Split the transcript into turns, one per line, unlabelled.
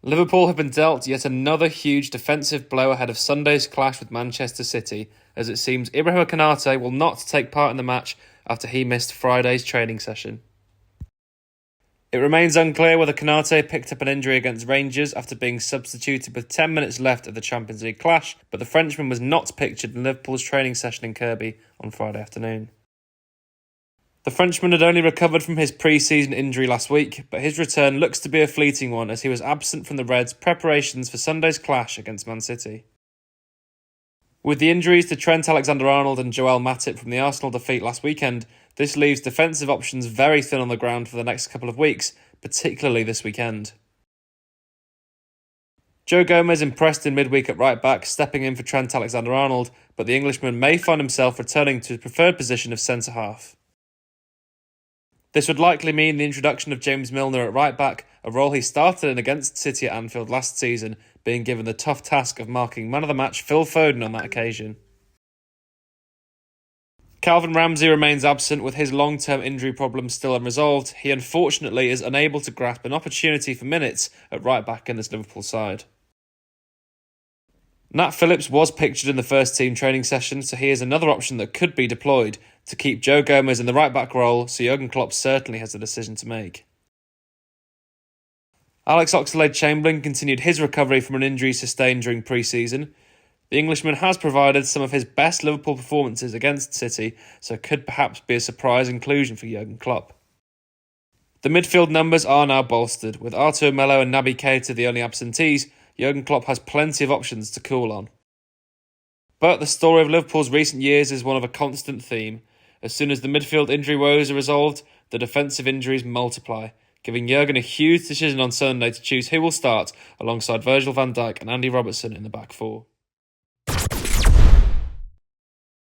Liverpool have been dealt yet another huge defensive blow ahead of Sunday's clash with Manchester City, as it seems Ibrahima Konate will not take part in the match after he missed Friday's training session. It remains unclear whether Konate picked up an injury against Rangers after being substituted with 10 minutes left of the Champions League clash, but the Frenchman was not pictured in Liverpool's training session in Kirkby on Friday afternoon. The Frenchman had only recovered from his pre-season injury last week, but his return looks to be a fleeting one as he was absent from the Reds' preparations for Sunday's clash against Man City. With the injuries to Trent Alexander-Arnold and Joel Matip from the Arsenal defeat last weekend, this leaves defensive options very thin on the ground for the next couple of weeks, particularly this weekend. Joe Gomez impressed in midweek at right-back, stepping in for Trent Alexander-Arnold, but the Englishman may find himself returning to his preferred position of centre-half. This would likely mean the introduction of James Milner at right-back, a role he started in against City at Anfield last season, being given the tough task of marking man of the match Phil Foden on that occasion. Calvin Ramsey remains absent with his long-term injury problems still unresolved. He unfortunately is unable to grasp an opportunity for minutes at right-back in this Liverpool side. Nat Phillips was pictured in the first-team training session, so he is another option that could be deployed to keep Joe Gomez in the right-back role, so Jurgen Klopp certainly has a decision to make. Alex Oxlade-Chamberlain continued his recovery from an injury sustained during pre-season. The Englishman has provided some of his best Liverpool performances against City, so could perhaps be a surprise inclusion for Jurgen Klopp. The midfield numbers are now bolstered, with Artur Melo and Naby Keita the only absentees. Jurgen Klopp has plenty of options to call on. But the story of Liverpool's recent years is one of a constant theme. As soon as the midfield injury woes are resolved, the defensive injuries multiply, giving Jurgen a huge decision on Sunday to choose who will start alongside Virgil van Dijk and Andy Robertson in the back four.